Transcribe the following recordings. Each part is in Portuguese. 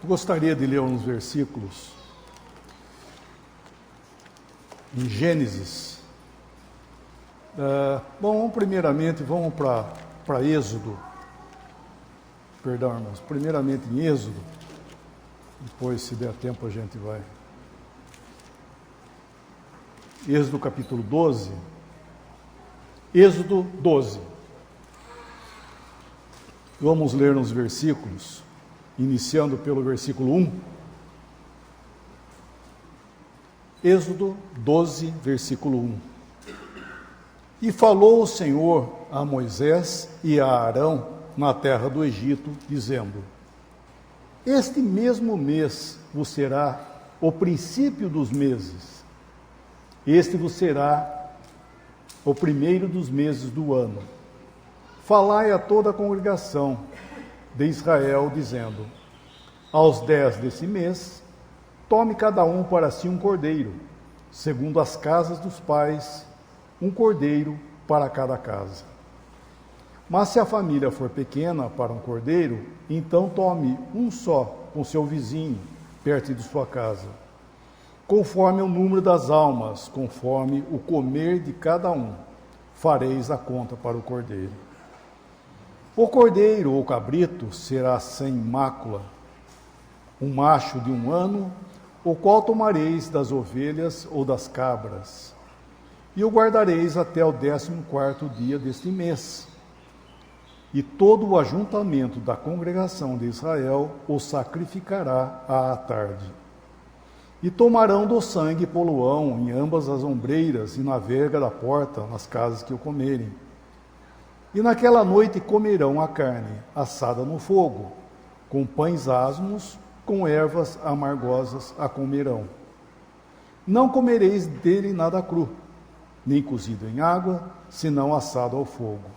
Gostaria de ler uns versículos em Gênesis. Primeiramente, vamos para Êxodo. Perdão, irmãos. Primeiramente em Êxodo. Depois, se der tempo, a gente vai. Êxodo capítulo 12. Êxodo 12. Vamos ler uns versículos, iniciando pelo versículo 1. Êxodo 12, versículo 1. E falou o Senhor a Moisés e a Arão na terra do Egito, dizendo: Este mesmo mês vos será o princípio dos meses. Este vos será o primeiro dos meses do ano. Falai a toda a congregação de Israel, dizendo: Aos 10 desse mês, tome cada um para si um cordeiro, segundo as casas dos pais, um cordeiro para cada casa. Mas se a família for pequena para um cordeiro, então tome um só com seu vizinho, perto de sua casa, conforme o número das almas, conforme o comer de cada um, fareis a conta para o cordeiro. O cordeiro ou cabrito será sem mácula, um macho de 1 ano, o qual tomareis das ovelhas ou das cabras, e o guardareis até o 14º dia deste mês. E todo o ajuntamento da congregação de Israel o sacrificará à tarde. E tomarão do sangue e poluão em ambas as ombreiras e na verga da porta, nas casas que o comerem. E naquela noite comerão a carne assada no fogo, com pães asmos, com ervas amargosas a comerão. Não comereis dele nada cru, nem cozido em água, senão assado ao fogo,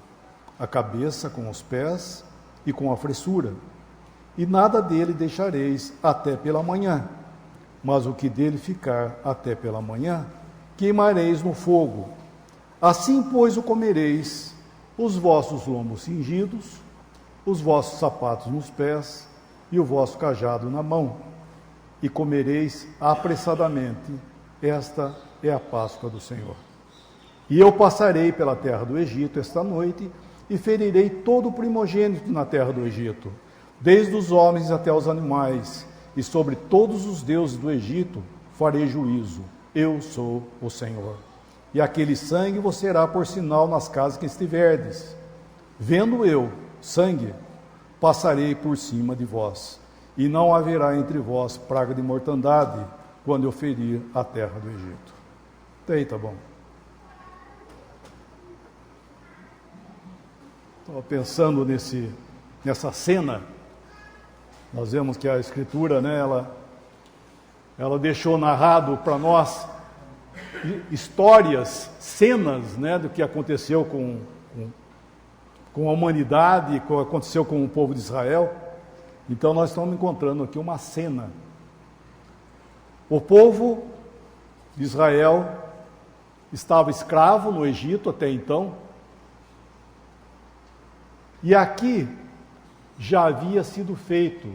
a cabeça com os pés e com a fressura. E nada dele deixareis até pela manhã, mas o que dele ficar até pela manhã, queimareis no fogo. Assim, pois, o comereis, os vossos lombos cingidos, os vossos sapatos nos pés e o vosso cajado na mão, e comereis apressadamente. Esta é a Páscoa do Senhor. E eu passarei pela terra do Egito esta noite, e ferirei todo o primogênito na terra do Egito, desde os homens até os animais, e sobre todos os deuses do Egito farei juízo. Eu sou o Senhor. E aquele sangue vos será por sinal nas casas que estiverdes. Vendo eu sangue, passarei por cima de vós, e não haverá entre vós praga de mortandade, quando eu ferir a terra do Egito. Até aí, tá bom? Estava pensando nessa cena. Nós vemos que a Escritura, né, ela deixou narrado para nós histórias, cenas, né, do que aconteceu com a humanidade, que aconteceu com o povo de Israel. Então nós estamos encontrando aqui uma cena. O povo de Israel estava escravo no Egito até então, e aqui já havia sido feito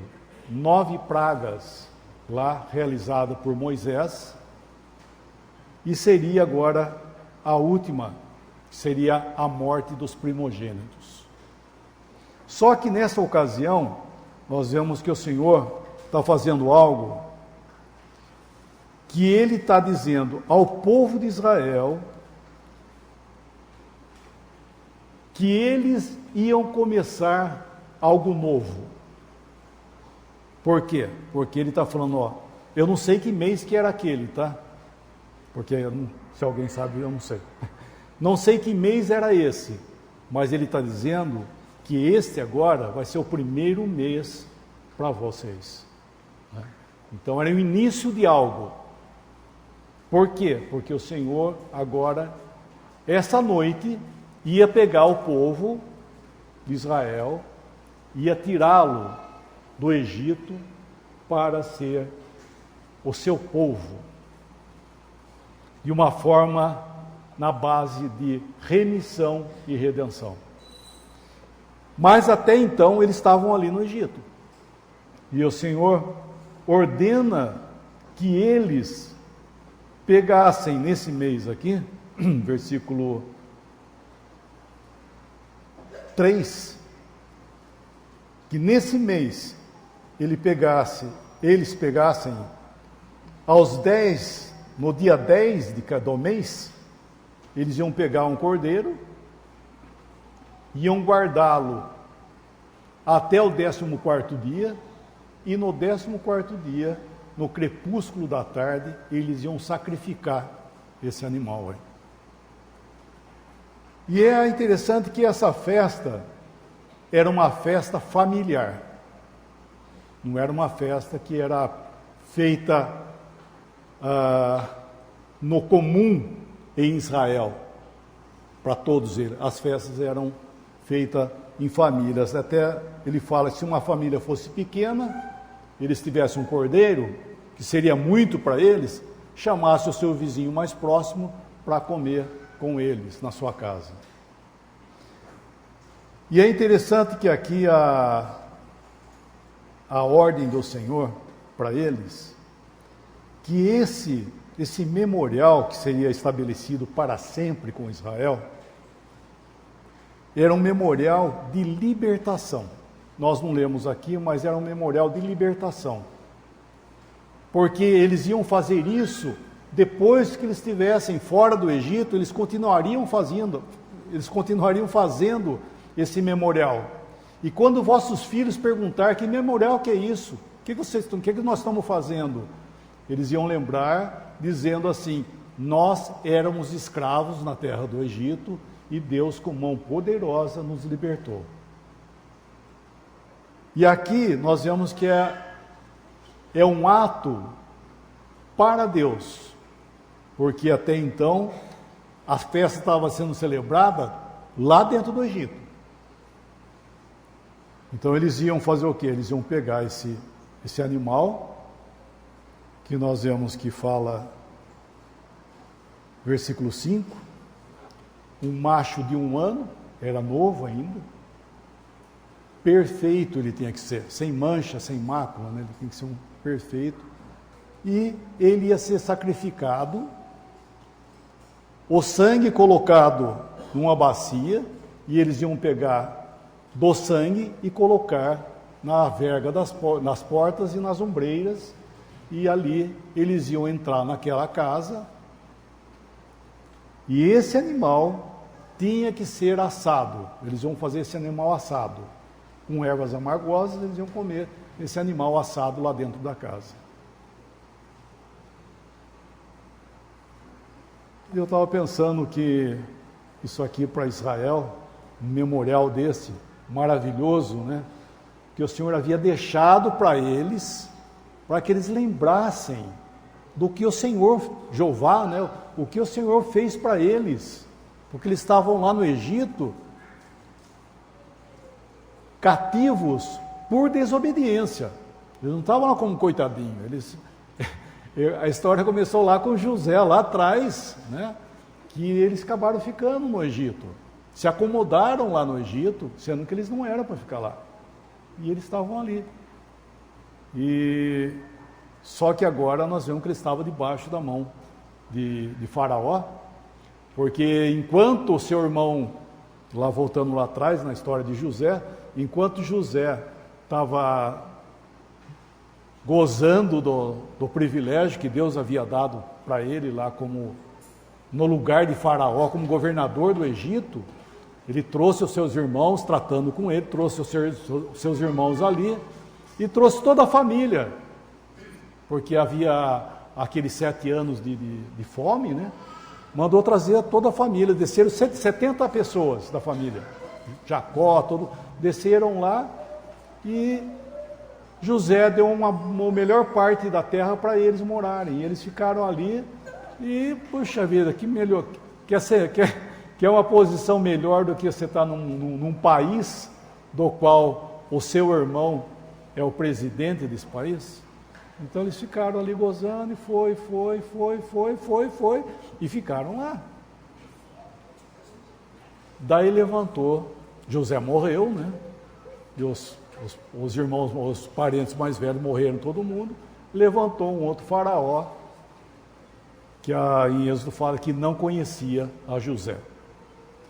9 pragas lá realizada por Moisés, e seria agora a última, seria a morte dos primogênitos. Só que nessa ocasião, nós vemos que o Senhor está fazendo algo que Ele está dizendo ao povo de Israel que eles iam começar algo novo. Por quê? Porque Ele está falando, eu não sei que mês que era aquele, tá? Porque se alguém sabe, eu não sei. Não sei que mês era esse, mas Ele está dizendo que este agora vai ser o primeiro mês para vocês. Então era o início de algo. Por quê? Porque o Senhor agora, essa noite, ia pegar o povo de Israel, ia tirá-lo do Egito para ser o seu povo, de uma forma na base de remissão e redenção. Mas até então eles estavam ali no Egito. E o Senhor ordena que eles pegassem nesse mês aqui, versículo 3, que nesse mês eles pegassem aos 10, no dia 10 de cada mês, eles iam pegar um cordeiro, iam guardá-lo até o 14º dia, e no 14º dia, no crepúsculo da tarde, eles iam sacrificar esse animal aí. E é interessante que essa festa era uma festa familiar. Não era uma festa que era feita no comum em Israel, para todos eles. As festas eram feitas em famílias. Até ele fala que se uma família fosse pequena, eles tivessem um cordeiro, que seria muito para eles, chamasse o seu vizinho mais próximo para comer com eles na sua casa. E é interessante que aqui a ordem do Senhor para eles, que esse memorial que seria estabelecido para sempre com Israel, era um memorial de libertação. Nós não lemos aqui, mas era um memorial de libertação. Porque eles iam fazer isso depois que eles estivessem fora do Egito, eles continuariam fazendo esse memorial. E quando vossos filhos perguntar que memorial que é isso, o que nós estamos fazendo? Eles iam lembrar dizendo assim: nós éramos escravos na terra do Egito e Deus com mão poderosa nos libertou. E aqui nós vemos que é um ato para Deus, porque até então a festa estava sendo celebrada lá dentro do Egito. Então eles iam fazer o quê? Eles iam pegar esse animal, que nós vemos que fala, versículo 5, um macho de 1 ano, era novo ainda, perfeito ele tinha que ser, sem mancha, sem mácula, né? Ele tinha que ser um perfeito, e ele ia ser sacrificado, o sangue colocado numa bacia, e eles iam pegar do sangue e colocar na verga nas portas e nas ombreiras, e ali eles iam entrar naquela casa, e esse animal tinha que ser assado. Eles iam fazer esse animal assado, com ervas amargosas, eles iam comer esse animal assado lá dentro da casa. Eu estava pensando que isso aqui para Israel, um memorial desse, maravilhoso, né? Que o Senhor havia deixado para eles, para que eles lembrassem do que o Senhor, Jeová, né? O que o Senhor fez para eles, porque eles estavam lá no Egito, cativos por desobediência. Eles não estavam lá como coitadinho. A história começou lá com José, lá atrás, né? Que eles acabaram ficando no Egito. Se acomodaram lá no Egito, sendo que eles não eram para ficar lá. E eles estavam ali. E só que agora nós vemos que eles estavam debaixo da mão de Faraó, porque enquanto o seu irmão, lá voltando lá atrás na história de José, enquanto José estava gozando do privilégio que Deus havia dado para ele lá como no lugar de Faraó, como governador do Egito, ele trouxe os seus irmãos, tratando com ele, trouxe os seus irmãos ali, e trouxe toda a família, porque havia aqueles 7 anos de fome, né? Mandou trazer toda a família, desceram 70 pessoas da família, Jacó, desceram lá, e José deu uma melhor parte da terra para eles morarem, e eles ficaram ali, e, puxa vida, que melhor, quer uma posição melhor do que você estar num país do qual o seu irmão é o presidente desse país? Então eles ficaram ali gozando, e foi, e ficaram lá. Daí levantou, José morreu, né? os irmãos, os parentes mais velhos morreram todo mundo, levantou um outro faraó, que em Êxodo fala que não conhecia a José.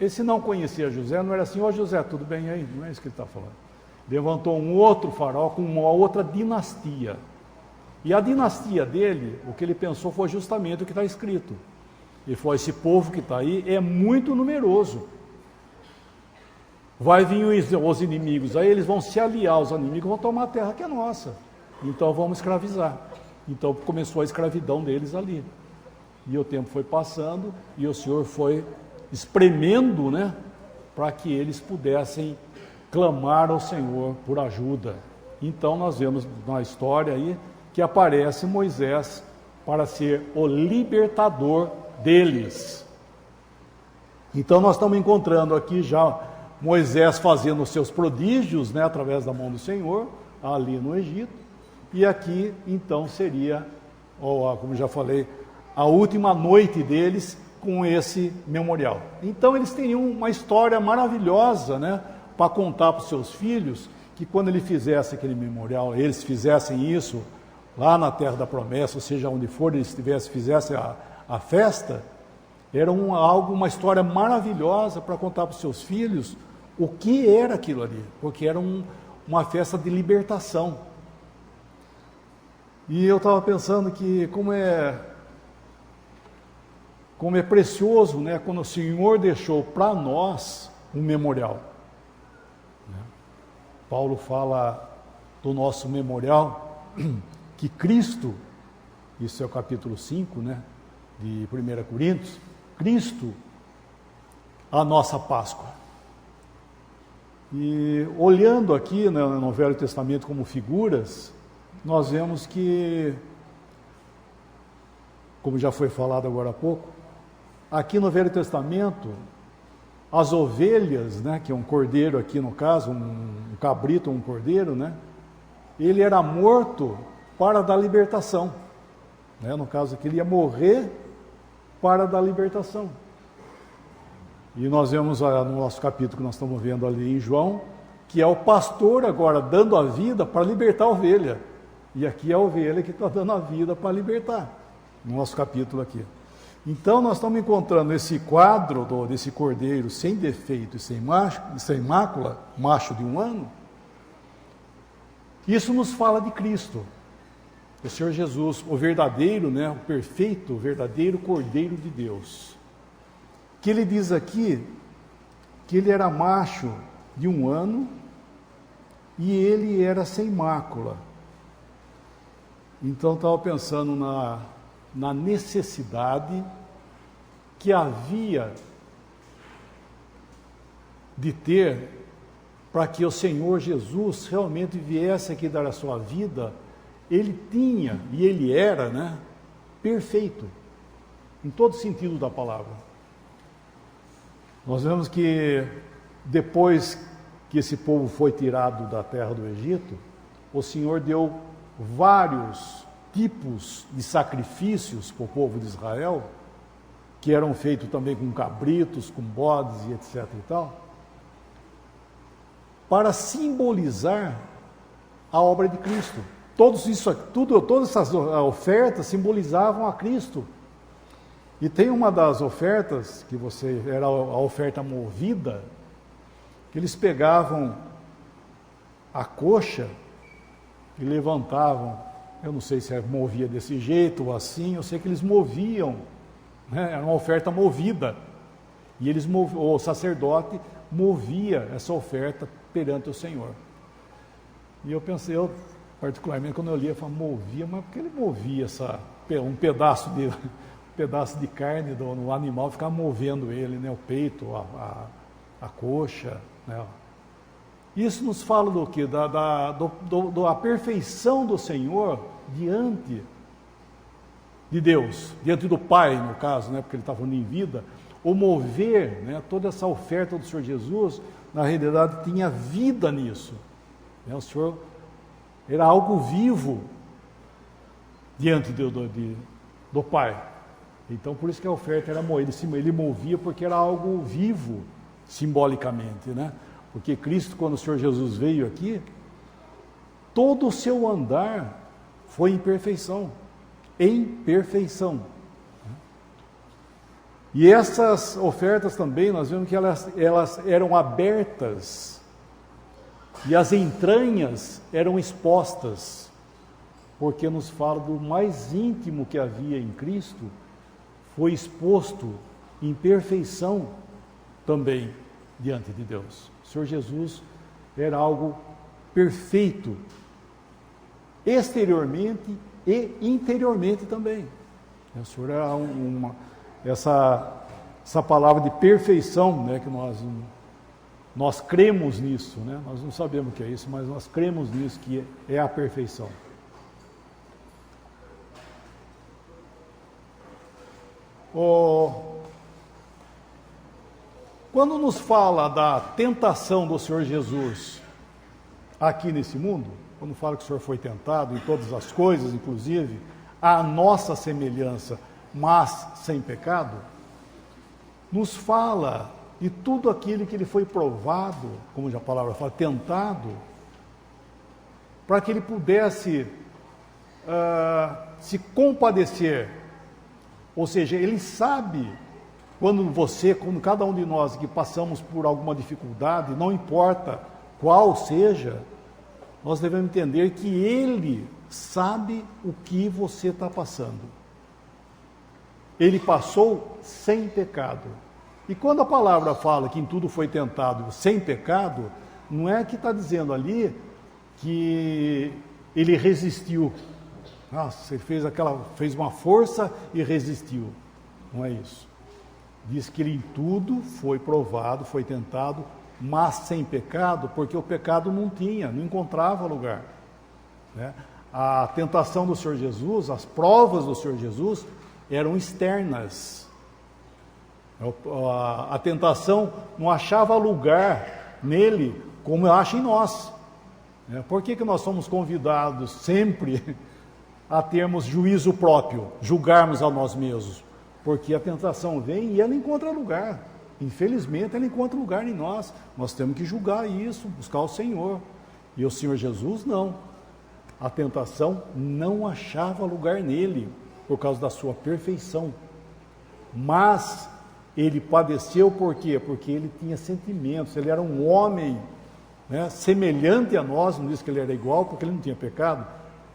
Esse não conhecia José não era assim: ó José, tudo bem aí? Não é isso que ele está falando. Levantou um outro faraó com uma outra dinastia. E a dinastia dele, o que ele pensou foi justamente o que está escrito. Ele falou: esse povo que está aí é muito numeroso. Vai vir os inimigos, aí eles vão se aliar aos inimigos, vão tomar a terra que é nossa. Então vamos escravizar. Então começou a escravidão deles ali. E o tempo foi passando e o Senhor foi espremendo, né, para que eles pudessem clamar ao Senhor por ajuda. Então nós vemos na história aí que aparece Moisés para ser o libertador deles. Então nós estamos encontrando aqui já Moisés fazendo os seus prodígios, né, através da mão do Senhor, ali no Egito. E aqui então seria, como já falei, a última noite deles com esse memorial. Então eles teriam uma história maravilhosa, né, para contar para os seus filhos, que quando ele fizesse aquele memorial, eles fizessem isso lá na Terra da Promessa, ou seja, onde for eles fizessem a festa, era uma história maravilhosa para contar para os seus filhos o que era aquilo ali, porque era uma festa de libertação. E eu estava pensando que como é precioso, né, quando o Senhor deixou para nós um memorial. Paulo fala do nosso memorial, que Cristo, isso é o capítulo 5, né, de 1 Coríntios, Cristo, a nossa Páscoa. E olhando aqui no Velho Testamento como figuras, nós vemos que, como já foi falado agora há pouco, aqui no Velho Testamento, as ovelhas, né, que é um cordeiro aqui no caso, um cabrito, um cordeiro, né, ele era morto para dar libertação. Né, no caso aqui, ele ia morrer para dar libertação. E nós vemos no nosso capítulo que nós estamos vendo ali em João, que é o pastor agora dando a vida para libertar a ovelha. E aqui é a ovelha que está dando a vida para libertar, no nosso capítulo aqui. Então nós estamos encontrando esse quadro desse cordeiro sem defeito e sem mácula, macho de 1 ano. Isso nos fala de Cristo, o Senhor Jesus, o verdadeiro, né, o perfeito, o verdadeiro Cordeiro de Deus. Que ele diz aqui que ele era macho de 1 ano e ele era sem mácula. Então estava pensando na necessidade que havia de ter para que o Senhor Jesus realmente viesse aqui dar a sua vida. Ele tinha, e ele era, né, perfeito, em todo sentido da palavra. Nós vemos que depois que esse povo foi tirado da terra do Egito, o Senhor deu vários tipos de sacrifícios para o povo de Israel, que eram feitos também com cabritos, com bodes e etc. e tal, para simbolizar a obra de Cristo. Todas essas ofertas simbolizavam a Cristo. E tem uma das ofertas, era a oferta movida, que eles pegavam a coxa e levantavam. Eu não sei se movia desse jeito ou assim, eu sei que eles moviam, né? Era uma oferta movida. E o sacerdote movia essa oferta perante o Senhor. E eu pensei, particularmente quando eu li, eu falei, movia, mas por que ele movia um pedaço de carne no animal, ficava movendo ele, né? O peito, a coxa, né? Isso nos fala do quê? Da perfeição do Senhor diante de Deus, diante do Pai, no caso, né? Porque ele estava em vida. O mover, né? Toda essa oferta do Senhor Jesus, na realidade, tinha vida nisso. Né? O Senhor era algo vivo diante do Pai. Então, por isso que a oferta era movida. Ele movia porque era algo vivo, simbolicamente, né? Porque Cristo, quando o Senhor Jesus veio aqui, todo o seu andar foi em perfeição. Em perfeição. E essas ofertas também, nós vemos que elas eram abertas e as entranhas eram expostas, porque nos fala do mais íntimo que havia em Cristo, foi exposto em perfeição também diante de Deus. O Senhor Jesus era algo perfeito, exteriormente e interiormente também. O Senhor era essa palavra de perfeição, né, que nós cremos nisso, né? Nós não sabemos o que é isso, mas nós cremos nisso, que é a perfeição. Quando nos fala da tentação do Senhor Jesus aqui nesse mundo, quando fala que o Senhor foi tentado em todas as coisas, inclusive à nossa semelhança, mas sem pecado, nos fala de tudo aquilo que ele foi provado, como já a palavra fala, tentado, para que ele pudesse se compadecer. Ou seja, ele sabe quando cada um de nós que passamos por alguma dificuldade, não importa qual seja, nós devemos entender que ele sabe o que você está passando. Ele passou sem pecado. E quando a palavra fala que em tudo foi tentado sem pecado, não é que está dizendo ali que ele resistiu. Nossa, ele fez uma força e resistiu. Não é isso. Diz que ele em tudo foi provado, foi tentado, mas sem pecado, porque o pecado não encontrava lugar. Né? A tentação do Senhor Jesus, as provas do Senhor Jesus eram externas. A tentação não achava lugar nele como acha em nós. Por que nós somos convidados sempre a termos juízo próprio, julgarmos a nós mesmos? Porque a tentação vem e ela encontra lugar. Infelizmente, ela encontra lugar em nós. Nós temos que julgar isso, buscar o Senhor. E o Senhor Jesus não. A tentação não achava lugar nele, por causa da sua perfeição. Mas ele padeceu por quê? Porque ele tinha sentimentos, ele era um homem, né, semelhante a nós, não diz que ele era igual, porque ele não tinha pecado,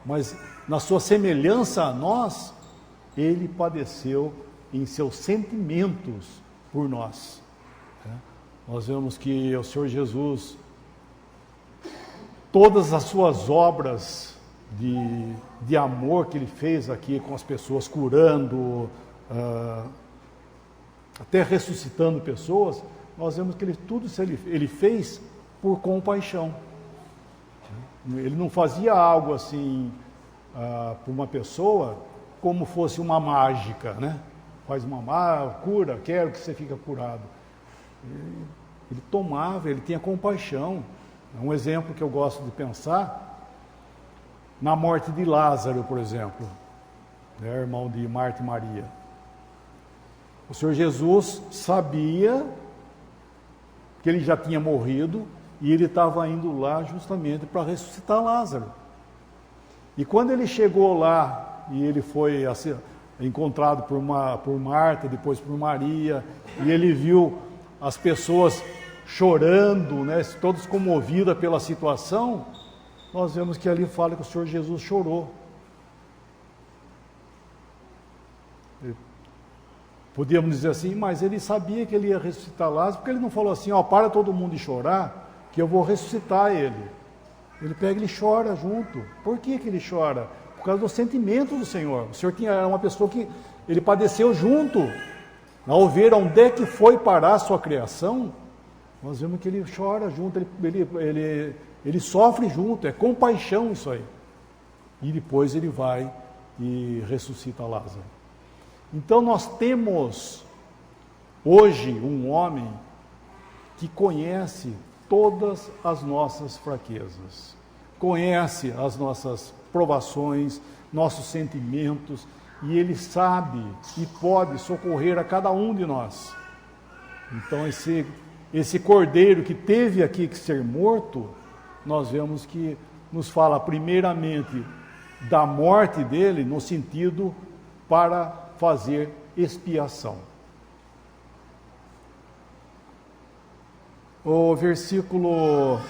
mas na sua semelhança a nós, ele padeceu em seus sentimentos por nós. Nós vemos que o Senhor Jesus, todas as suas obras de amor que ele fez aqui com as pessoas, curando, até ressuscitando pessoas, nós vemos que tudo isso ele fez por compaixão. Ele não fazia algo assim para uma pessoa como fosse uma mágica, né? Faz uma cura, quero que você fique curado. Ele tomava, ele tinha compaixão. Um exemplo que eu gosto de pensar, na morte de Lázaro, por exemplo, né, irmão de Marta e Maria. O Senhor Jesus sabia que ele já tinha morrido e ele estava indo lá justamente para ressuscitar Lázaro. E quando ele chegou lá e ele foi encontrado por Marta, depois por Maria, e ele viu as pessoas chorando, né, todos comovidos pela situação, nós vemos que ali fala que o Senhor Jesus chorou. Podíamos dizer assim, mas ele sabia que ele ia ressuscitar Lázaro, porque ele não falou assim, para todo mundo de chorar, que eu vou ressuscitar ele. Ele pega e ele chora junto. Por que ele chora? Por causa do sentimento do Senhor. O Senhor era uma pessoa que ele padeceu junto. Ao ver onde é que foi parar a sua criação, nós vemos que ele chora junto, ele sofre junto, é compaixão isso aí. E depois ele vai e ressuscita Lázaro. Então nós temos hoje um homem que conhece todas as nossas fraquezas, conhece as nossas provações, nossos sentimentos, e ele sabe e pode socorrer a cada um de nós. Então esse cordeiro que teve aqui que ser morto, nós vemos que nos fala primeiramente da morte dele, no sentido para fazer expiação. O versículo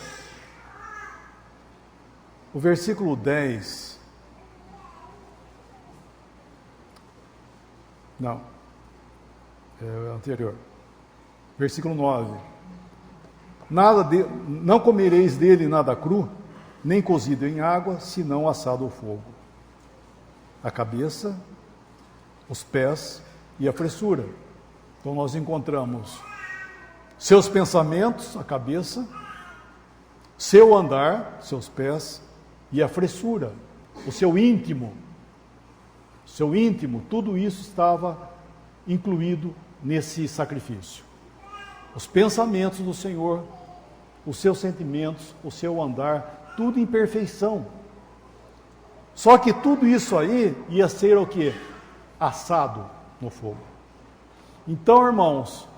10, não, é o anterior, versículo 9, não comereis dele nada cru, nem cozido em água, senão assado ao fogo, a cabeça, os pés e a fressura. Então nós encontramos seus pensamentos, a cabeça, seu andar, seus pés, e a fressura, o seu íntimo, tudo isso estava incluído nesse sacrifício. Os pensamentos do Senhor, os seus sentimentos, o seu andar, tudo em perfeição. Só que tudo isso aí ia ser o quê? Assado no fogo. Então, irmãos,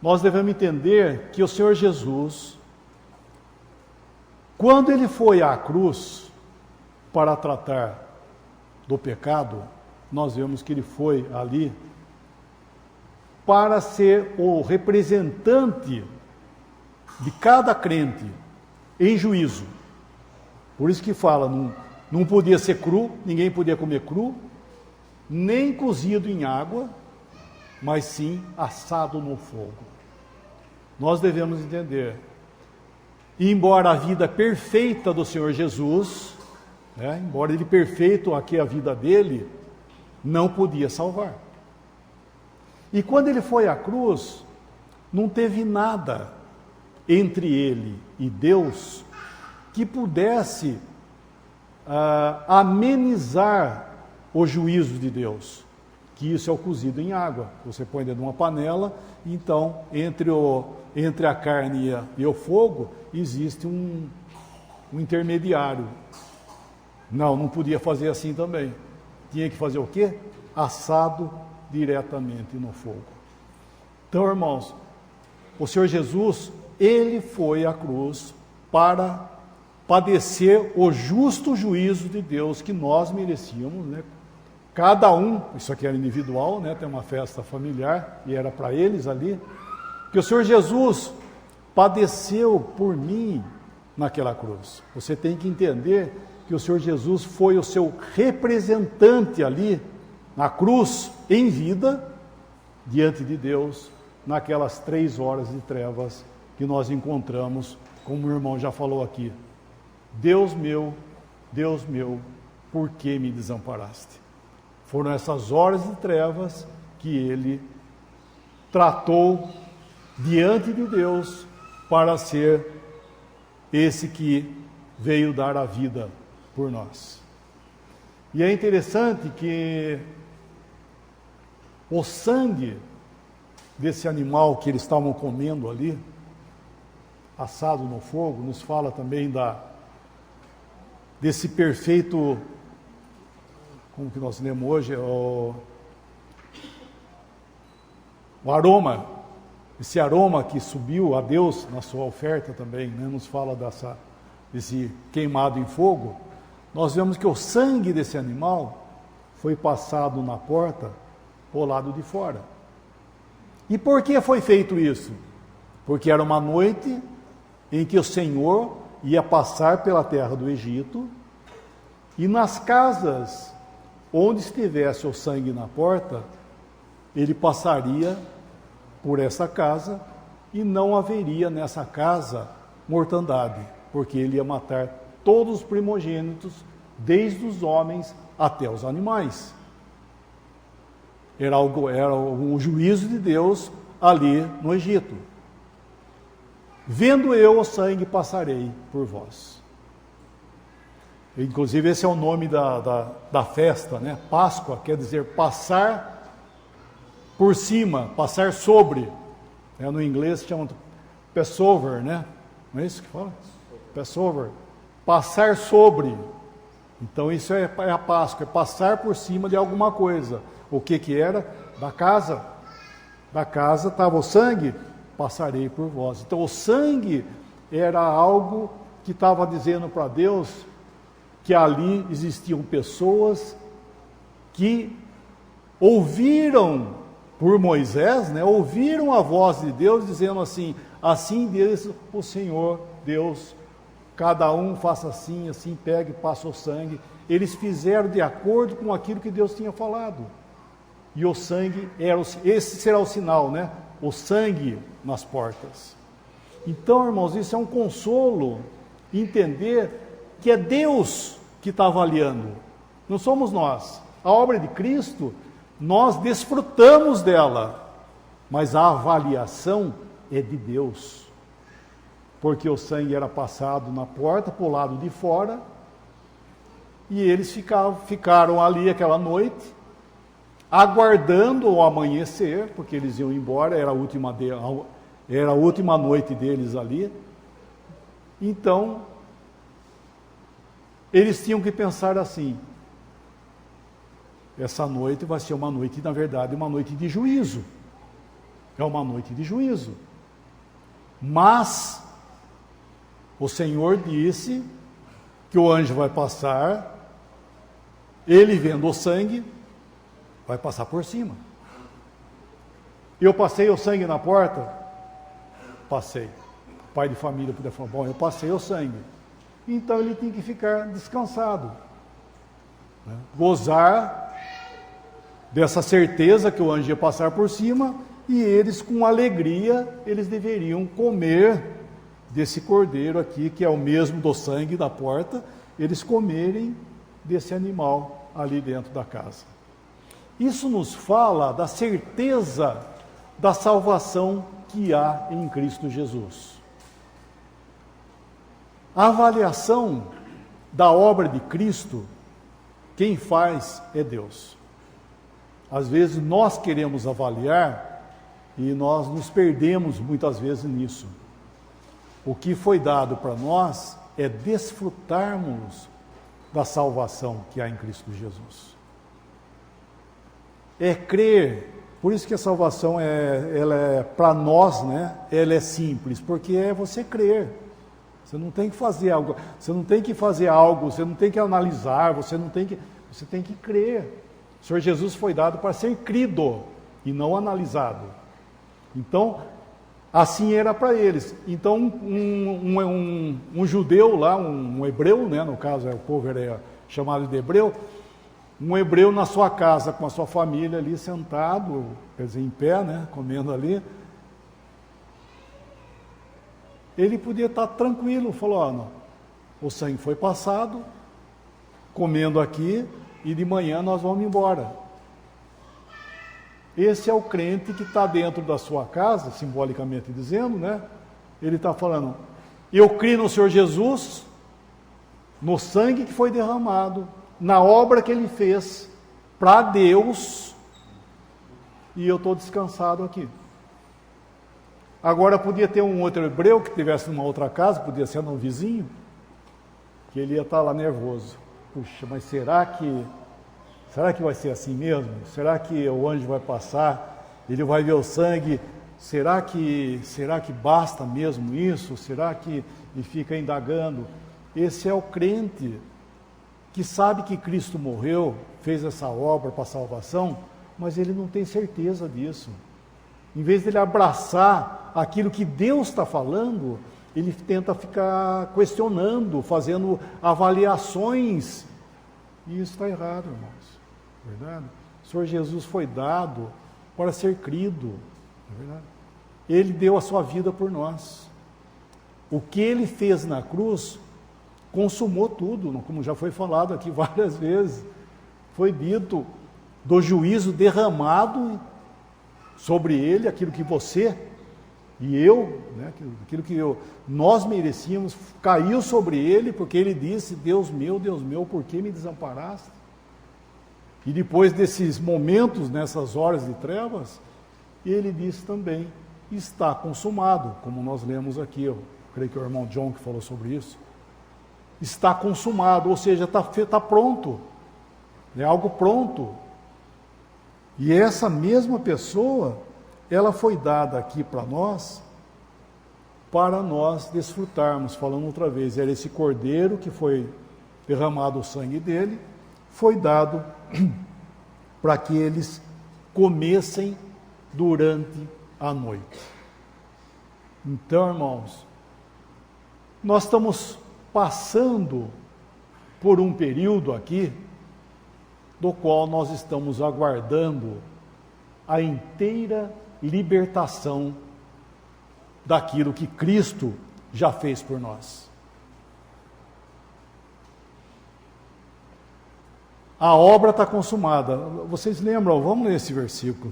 nós devemos entender que o Senhor Jesus, quando ele foi à cruz para tratar do pecado, nós vemos que ele foi ali para ser o representante de cada crente em juízo. Por isso que fala, não podia ser cru, ninguém podia comer cru, nem cozido em água, mas sim assado no fogo. Nós devemos entender, embora a vida perfeita do Senhor Jesus, embora ele perfeito aqui a vida dele, não podia salvar. E quando ele foi à cruz, não teve nada entre ele e Deus que pudesse amenizar o juízo de Deus, que isso é o cozido em água. Você põe dentro de uma panela, então entre a carne e o fogo existe um intermediário. Não podia fazer assim também. Tinha que fazer o quê? Assado diretamente no fogo. Então, irmãos, o Senhor Jesus, ele foi à cruz para padecer o justo juízo de Deus que nós merecíamos, né? Cada um, isso aqui era individual, né? Tem uma festa familiar e era para eles ali, que o Senhor Jesus padeceu por mim naquela cruz. Você tem que entender que o Senhor Jesus foi o seu representante ali na cruz, em vida, diante de Deus, naquelas 3 horas de trevas que nós encontramos, como o irmão já falou aqui. Deus meu, por que me desamparaste? Foram essas horas de trevas que ele tratou diante de Deus para ser esse que veio dar a vida por nós. E é interessante que o sangue desse animal que eles estavam comendo ali, assado no fogo, nos fala também desse perfeito, como que nós lemos hoje, o aroma, esse aroma que subiu a Deus na sua oferta também, né? Nos fala desse queimado em fogo. Nós vemos que o sangue desse animal foi passado na porta ao lado de fora. E por que foi feito isso? Porque era uma noite em que o Senhor ia passar pela terra do Egito, e nas casas onde estivesse o sangue na porta, ele passaria por essa casa e não haveria nessa casa mortandade, porque ele ia matar todos os primogênitos, desde os homens até os animais. Era um juízo de Deus ali no Egito. Vendo eu o sangue, passarei por vós. Inclusive, esse é o nome da festa, né? Páscoa quer dizer passar por cima, passar sobre. No inglês chama Passover, né? Não é isso que fala? Passover. Passar sobre. Então, isso é a Páscoa, é passar por cima de alguma coisa. O que era? Da casa. Da casa estava o sangue, passarei por vós. Então, o sangue era algo que estava dizendo para Deus que ali existiam pessoas que ouviram por Moisés, né, ouviram a voz de Deus dizendo assim: assim diz o Senhor Deus, cada um faça assim, assim, pegue e passa o sangue. Eles fizeram de acordo com aquilo que Deus tinha falado. E o sangue era esse será o sinal, né? O sangue nas portas. Então, irmãos, isso é um consolo, entender que é Deus que está avaliando, não somos nós. A obra de Cristo, nós desfrutamos dela, mas a avaliação é de Deus, porque o sangue era passado na porta, para o lado de fora, e eles ficaram ali aquela noite, aguardando o amanhecer, porque eles iam embora, era a última noite deles ali. Então, eles tinham que pensar assim: essa noite vai ser uma noite, na verdade, uma noite de juízo. É uma noite de juízo. Mas o Senhor disse que o anjo vai passar, ele vendo o sangue, vai passar por cima. Eu passei o sangue na porta? Passei. O pai de família podia falar: bom, eu passei o sangue. Então ele tem que ficar descansado, né? Gozar dessa certeza que o anjo ia passar por cima, e eles, com alegria, eles deveriam comer desse cordeiro aqui, que é o mesmo do sangue da porta, eles comerem desse animal ali dentro da casa. Isso nos fala da certeza da salvação que há em Cristo Jesus. A avaliação da obra de Cristo, quem faz é Deus. Às vezes nós queremos avaliar e nós nos perdemos muitas vezes nisso. O que foi dado para nós é desfrutarmos da salvação que há em Cristo Jesus. É crer. Por isso que a salvação ela é para nós, né? Ela é simples, porque é você crer. Você não tem que fazer algo, você não tem que analisar, você tem que crer. O Senhor Jesus foi dado para ser crido e não analisado. Então, assim era para eles. Então, um judeu lá, um hebreu, né, no caso, o povo era chamado de hebreu, um hebreu na sua casa, com a sua família ali sentado, quer dizer, em pé, né, comendo ali, ele podia estar tranquilo, falou: ó, não, o sangue foi passado, comendo aqui, e de manhã nós vamos embora. Esse é o crente que está dentro da sua casa, simbolicamente dizendo, né? Ele está falando: eu creio no Senhor Jesus, no sangue que foi derramado, na obra que Ele fez para Deus, e eu estou descansado aqui. Agora, podia ter um outro hebreu que estivesse numa outra casa, podia ser um vizinho, que ele ia estar lá nervoso. Puxa, mas será que vai ser assim mesmo? Será que o anjo vai passar, ele vai ver o sangue? Será que basta mesmo isso? Será que... E fica indagando. Esse é o crente que sabe que Cristo morreu, fez essa obra para a salvação, mas ele não tem certeza disso. Em vez de ele abraçar aquilo que Deus está falando, ele tenta ficar questionando, fazendo avaliações. E isso está errado, irmãos. Verdade? O Senhor Jesus foi dado para ser crido. É verdade? Ele deu a sua vida por nós. O que ele fez na cruz consumou tudo, como já foi falado aqui várias vezes. Foi dito do juízo derramado sobre ele, aquilo que você e eu, né, aquilo que nós merecíamos, caiu sobre ele, porque ele disse: Deus meu, por que me desamparaste? E depois desses momentos, nessas horas de trevas, ele disse também: está consumado, como nós lemos aqui, eu creio que é o irmão John que falou sobre isso. Está consumado, ou seja, está pronto, é algo pronto. E essa mesma pessoa, ela foi dada aqui para nós, para nós desfrutarmos. Falando outra vez, era esse cordeiro que foi derramado o sangue dele, foi dado para que eles comessem durante a noite. Então, irmãos, nós estamos passando por um período aqui, do qual nós estamos aguardando a inteira libertação daquilo que Cristo já fez por nós. A obra está consumada. Vocês lembram? Vamos ler esse versículo.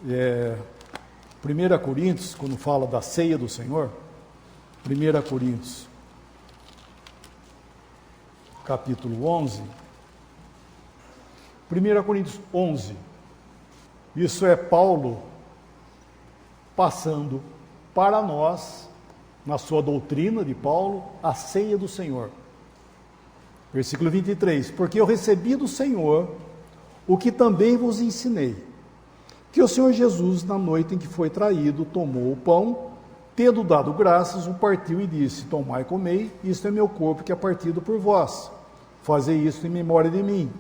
1 Coríntios, quando fala da ceia do Senhor. 1 Coríntios, capítulo 11. 1 Coríntios 11. Isso é Paulo passando para nós, na sua doutrina de Paulo, a ceia do Senhor. Versículo 23. Porque eu recebi do Senhor o que também vos ensinei, que o Senhor Jesus, na noite em que foi traído, tomou o pão, tendo dado graças, o partiu e disse: tomai e comei, isto é meu corpo que é partido por vós. Fazei isto em memória de mim.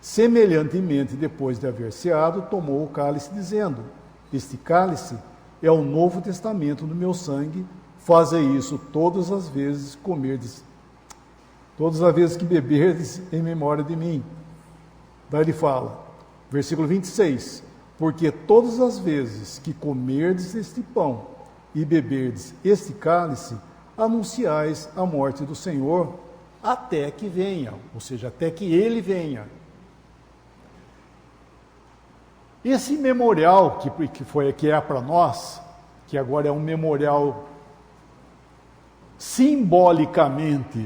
Semelhantemente, depois de haver ceado, tomou o cálice, dizendo: este cálice é o novo testamento do meu sangue, fazei isso todas as vezes que comerdes, todas as vezes que beberdes, em memória de mim. Daí ele fala, versículo 26, porque todas as vezes que comerdes este pão e beberdes este cálice, anunciais a morte do Senhor até que venha, ou seja, até que ele venha. Esse memorial que é para nós, que agora é um memorial simbolicamente,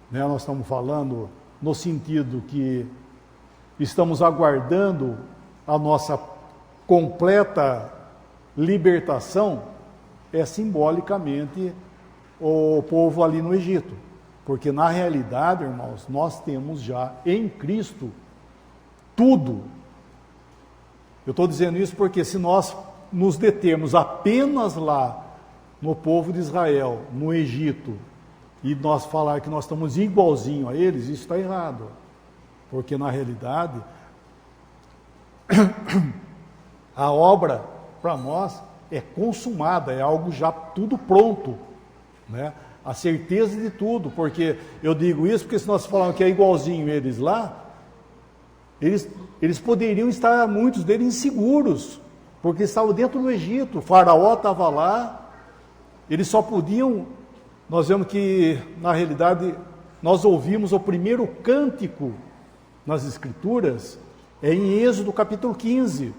né, nós estamos falando no sentido que estamos aguardando a nossa completa libertação, é simbolicamente o povo ali no Egito. Porque na realidade, irmãos, nós temos já em Cristo tudo. Eu estou dizendo isso porque se nós nos determos apenas lá no povo de Israel, no Egito, e nós falar que nós estamos igualzinho a eles, isso está errado. Porque na realidade, a obra para nós é consumada, é algo já tudo pronto, né? A certeza de tudo, porque eu digo isso porque se nós falarmos que é igualzinho eles lá, eles poderiam estar, muitos deles, inseguros, porque estavam dentro do Egito, o faraó estava lá, eles só podiam, nós vemos que, na realidade, nós ouvimos o primeiro cântico nas Escrituras, é em Êxodo capítulo 15,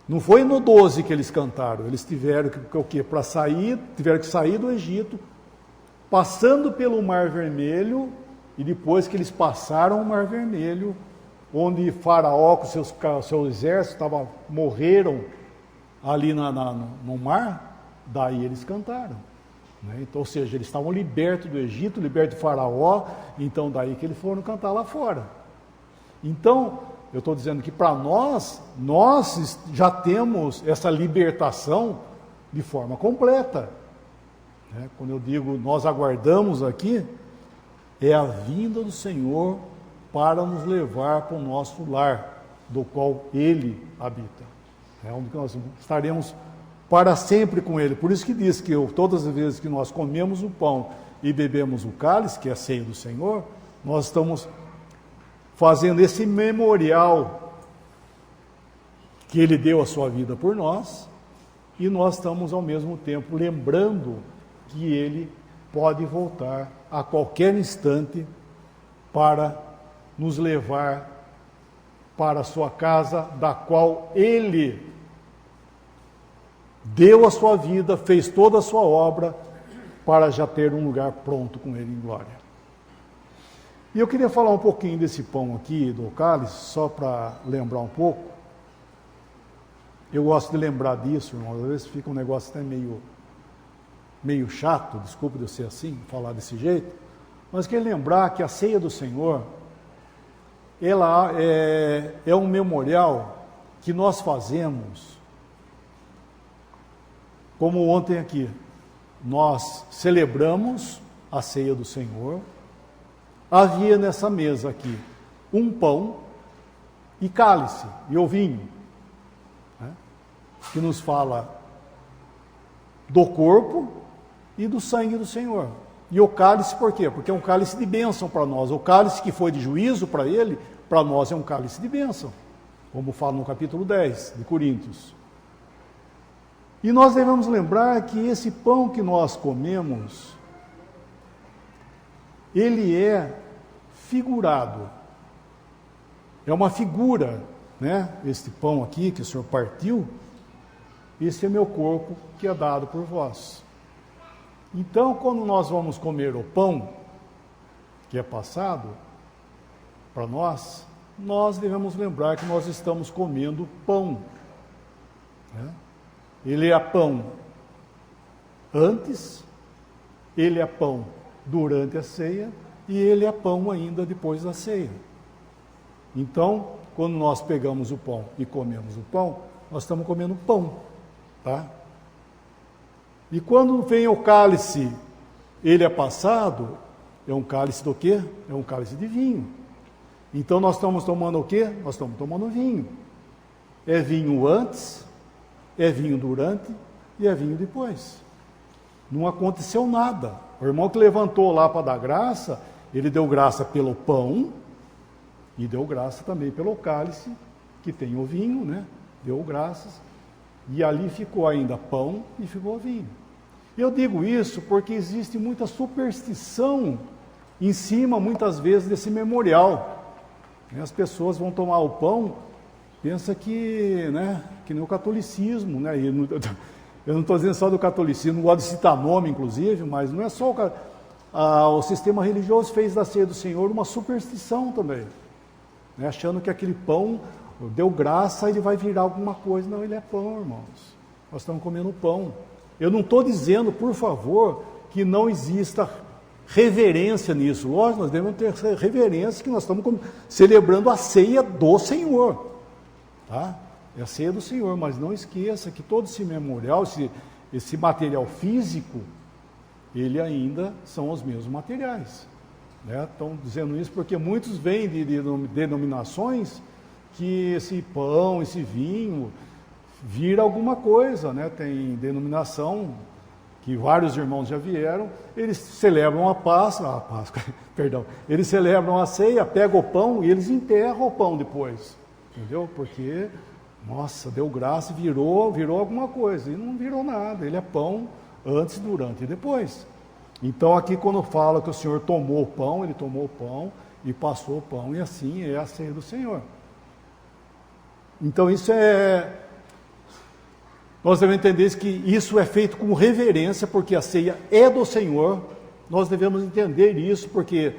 não foi no 12 que eles cantaram, eles tiveram tiveram que sair do Egito, passando pelo Mar Vermelho, e depois que eles passaram o Mar Vermelho, onde Faraó com seu exército morreram ali no mar, daí eles cantaram. Né? Então, ou seja, eles estavam libertos do Egito, libertos de Faraó, então daí que eles foram cantar lá fora. Então, eu estou dizendo que para nós já temos essa libertação de forma completa. Né? Quando eu digo nós aguardamos aqui, é a vinda do Senhor para nos levar para o nosso lar, do qual Ele habita. É onde nós estaremos para sempre com Ele. Por isso que diz que todas as vezes que nós comemos o pão e bebemos o cálice, que é a ceia do Senhor, nós estamos fazendo esse memorial que Ele deu a sua vida por nós, e nós estamos ao mesmo tempo lembrando que Ele pode voltar a qualquer instante para nos levar para a sua casa, da qual Ele deu a sua vida, fez toda a sua obra, para já ter um lugar pronto com Ele em glória. E eu queria falar um pouquinho desse pão aqui, do cálice, só para lembrar um pouco. Eu gosto de lembrar disso, irmão, às vezes fica um negócio até meio chato, desculpe de eu ser assim, falar desse jeito, mas quero lembrar que a ceia do Senhor, ela é um memorial que nós fazemos como ontem aqui, nós celebramos a ceia do Senhor, havia nessa mesa aqui um pão e cálice, e o vinho, né, que nos fala do corpo e do sangue do Senhor. E o cálice por quê? Porque é um cálice de bênção para nós. O cálice que foi de juízo para ele, para nós é um cálice de bênção, como fala no capítulo 10 de Coríntios. E nós devemos lembrar que esse pão que nós comemos, ele é figurado. É uma figura, né? Este pão aqui que o Senhor partiu, esse é meu corpo que é dado por vós. Então, quando nós vamos comer o pão que é passado para nós, nós devemos lembrar que nós estamos comendo pão, né? Ele é pão antes, ele é pão durante a ceia e ele é pão ainda depois da ceia. Então, quando nós pegamos o pão e comemos o pão, nós estamos comendo pão, tá? E quando vem o cálice, ele é passado, é um cálice do quê? É um cálice de vinho. Então nós estamos tomando o quê? Nós estamos tomando vinho. É vinho antes, é vinho durante e é vinho depois. Não aconteceu nada. O irmão que levantou lá para dar graça, ele deu graça pelo pão e deu graça também pelo cálice, que tem o vinho, né? Deu graças. E ali ficou ainda pão e ficou vinho. Eu digo isso porque existe muita superstição em cima, muitas vezes, desse memorial. As pessoas vão tomar o pão, pensa que, né, que nem o catolicismo, né? Eu não estou dizendo só do catolicismo, não gosto de citar nome, inclusive, mas não é só o sistema religioso fez da ceia do Senhor uma superstição também, né? Achando que aquele pão deu graça, ele vai virar alguma coisa. Não, ele é pão, irmãos. Nós estamos comendo pão. Eu não estou dizendo, por favor, que não exista reverência nisso. Lógico, nós devemos ter reverência que nós estamos celebrando a ceia do Senhor, tá? É a ceia do Senhor, mas não esqueça que todo esse memorial, esse material físico, ele ainda são os mesmos materiais, né? Estão dizendo isso porque muitos vêm de denominações que esse pão, esse vinho, vira alguma coisa, né? Tem denominação que vários irmãos já vieram, eles celebram a Páscoa, perdão, eles celebram a ceia, pegam o pão e eles enterram o pão depois, entendeu? Porque, nossa, deu graça e virou alguma coisa, e não virou nada, ele é pão antes, durante e depois. Então aqui quando fala que o Senhor tomou o pão, ele tomou o pão e passou o pão, e assim é a ceia do Senhor. Então isso nós devemos entender que isso é feito com reverência, porque a ceia é do Senhor. Nós devemos entender isso, porque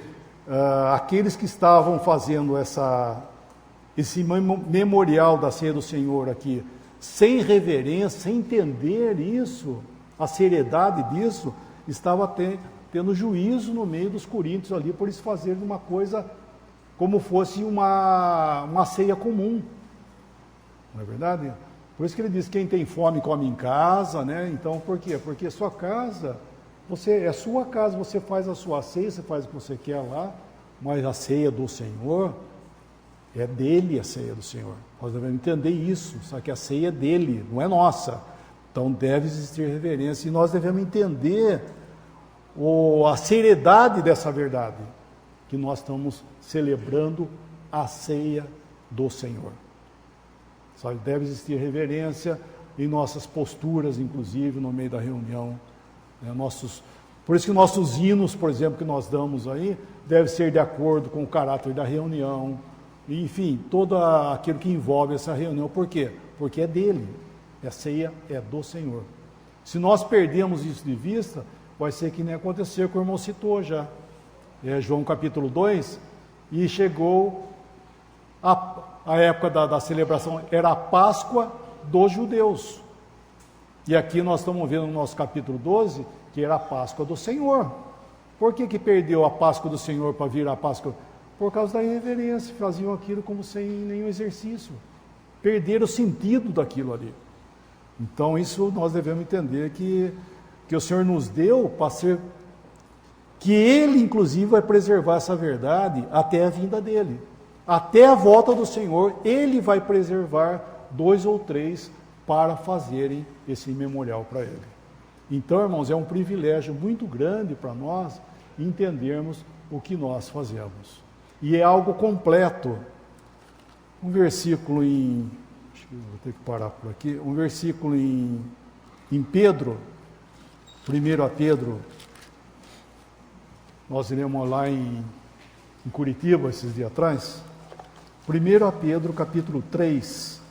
aqueles que estavam fazendo esse memorial da ceia do Senhor aqui, sem reverência, sem entender isso, a seriedade disso, estava tendo juízo no meio dos coríntios ali, por eles fazerem uma coisa como fosse uma ceia comum. Não é verdade? Por isso que ele diz, quem tem fome come em casa, né? Então, por quê? Porque sua casa, é sua casa, você faz a sua ceia, você faz o que você quer lá, mas a ceia do Senhor, é dele a ceia do Senhor. Nós devemos entender isso, só que a ceia é dele, não é nossa. Então deve existir reverência, e nós devemos entender a seriedade dessa verdade, que nós estamos celebrando a ceia do Senhor. Só deve existir reverência em nossas posturas, inclusive, no meio da reunião. Né? Por isso que nossos hinos, por exemplo, que nós damos aí, deve ser de acordo com o caráter da reunião. Enfim, todo aquilo que envolve essa reunião. Por quê? Porque é dele. A ceia é do Senhor. Se nós perdemos isso de vista, vai ser que nem aconteceu que o irmão citou já. João capítulo 2, e chegou a época da celebração, era a Páscoa dos judeus. E aqui nós estamos vendo no nosso capítulo 12, que era a Páscoa do Senhor. Por que perdeu a Páscoa do Senhor para vir a Páscoa? Por causa da irreverência, faziam aquilo como sem nenhum exercício. Perderam o sentido daquilo ali. Então isso nós devemos entender que o Senhor nos deu para ser, que Ele inclusive vai preservar essa verdade até a vinda dEle. Até a volta do Senhor, Ele vai preservar 2 ou 3 para fazerem esse memorial para Ele. Então, irmãos, é um privilégio muito grande para nós entendermos o que nós fazemos. E é algo completo. Um versículo em... Acho que vou ter que parar por aqui. Um versículo em Pedro, 1 Pedro, nós iremos lá em Curitiba esses dias atrás. 1 Pedro, capítulo 3.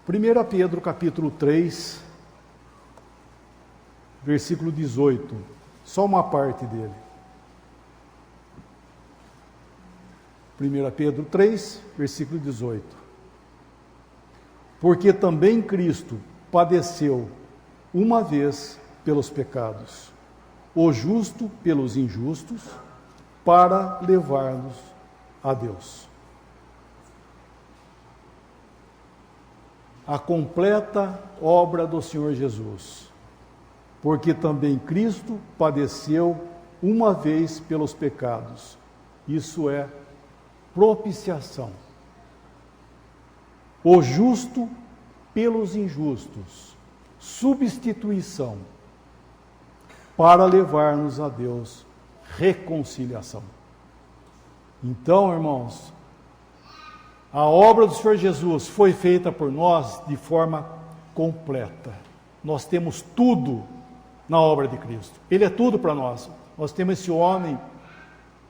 Primeira Pedro, capítulo 3, versículo 18. Só uma parte dele. 1 Pedro 3, versículo 18. Porque também Cristo padeceu uma vez pelos pecados, o justo pelos injustos, para levar-nos a Deus. A completa obra do Senhor Jesus, porque também Cristo padeceu uma vez pelos pecados. Isso é propiciação. O justo pelos injustos, substituição, para levar-nos a Deus, reconciliação. Então, irmãos, a obra do Senhor Jesus foi feita por nós de forma completa. Nós temos tudo na obra de Cristo. Ele é tudo para nós. Nós temos esse homem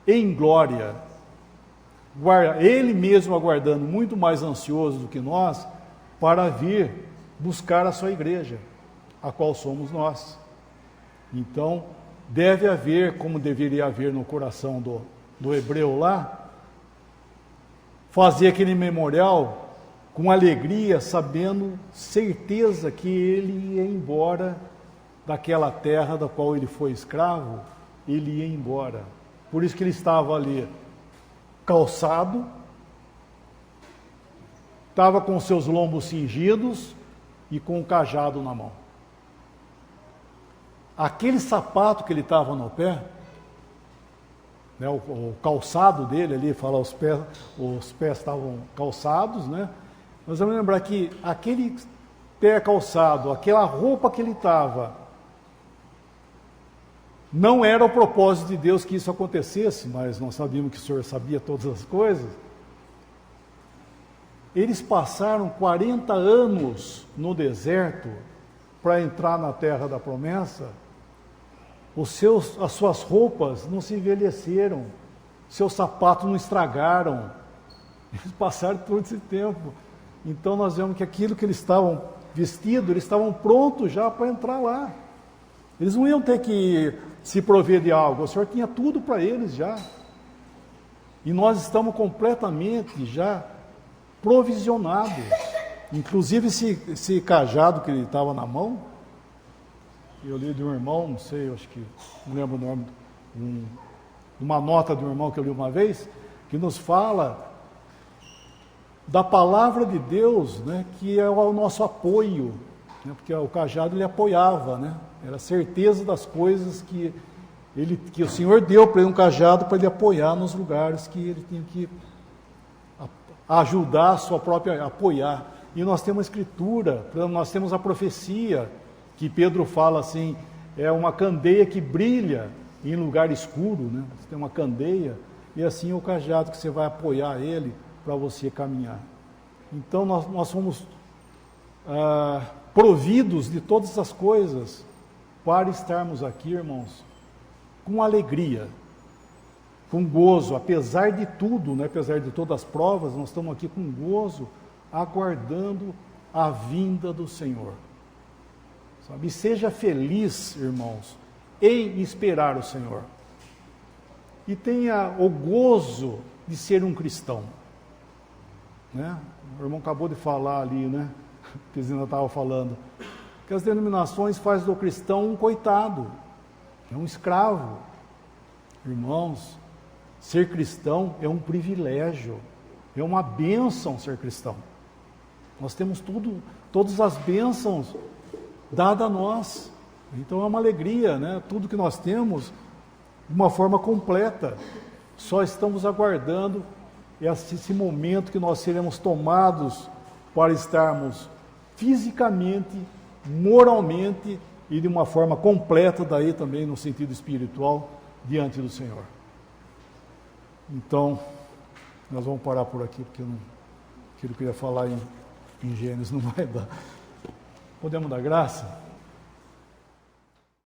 em glória, ele mesmo aguardando, muito mais ansioso do que nós, para vir buscar a sua igreja, a qual somos nós. Então, deve haver, como deveria haver no coração do hebreu lá, fazer aquele memorial com alegria, sabendo, certeza que ele ia embora daquela terra da qual ele foi escravo, ele ia embora. Por isso que ele estava ali, calçado, estava com seus lombos cingidos e com o cajado na mão. Aquele sapato que ele estava no pé, né, o calçado dele ali, fala os pés estavam calçados, né? Nós vamos lembrar que aquele pé calçado, aquela roupa que ele estava, não era o propósito de Deus que isso acontecesse, mas nós sabíamos que o Senhor sabia todas as coisas. Eles passaram 40 anos no deserto para entrar na terra da promessa. As suas roupas não se envelheceram, seus sapatos não estragaram. Eles passaram todo esse tempo. Então nós vemos que aquilo que eles estavam vestidos, eles estavam prontos já para entrar lá. Eles não iam ter que se prover de algo, o Senhor tinha tudo para eles já. E nós estamos completamente já provisionados. Inclusive esse cajado que ele estava na mão, eu li de um irmão, não sei, acho que não lembro o nome, uma nota de um irmão que eu li uma vez, que nos fala da palavra de Deus, né, que é o nosso apoio, né, porque o cajado ele apoiava, né, era a certeza das coisas que o Senhor deu para ele, um cajado para ele apoiar nos lugares que ele tinha que ajudar a sua própria, apoiar. E nós temos a Escritura, nós temos a profecia, que Pedro fala assim, é uma candeia que brilha em lugar escuro, né? Você tem uma candeia, e assim é o cajado que você vai apoiar ele para você caminhar. Então nós somos providos de todas as coisas para estarmos aqui, irmãos, com alegria, com gozo, apesar de tudo, né? Apesar de todas as provas, nós estamos aqui com gozo, aguardando a vinda do Senhor. Sabe? E seja feliz, irmãos, em esperar o Senhor. E tenha o gozo de ser um cristão. Né? O irmão acabou de falar ali, né? Que a Zina estava falando. Que as denominações fazem do cristão um coitado, é um escravo. Irmãos, Ser cristão é um privilégio, é uma bênção ser cristão. Nós temos todas as bênçãos dadas a nós. Então é uma alegria, né? Tudo que nós temos de uma forma completa. Só estamos aguardando esse momento que nós seremos tomados para estarmos fisicamente, moralmente e de uma forma completa, daí também no sentido espiritual, diante do Senhor. Então, nós vamos parar por aqui, porque aquilo que eu queria falar em Gênesis não vai dar. Podemos dar graça?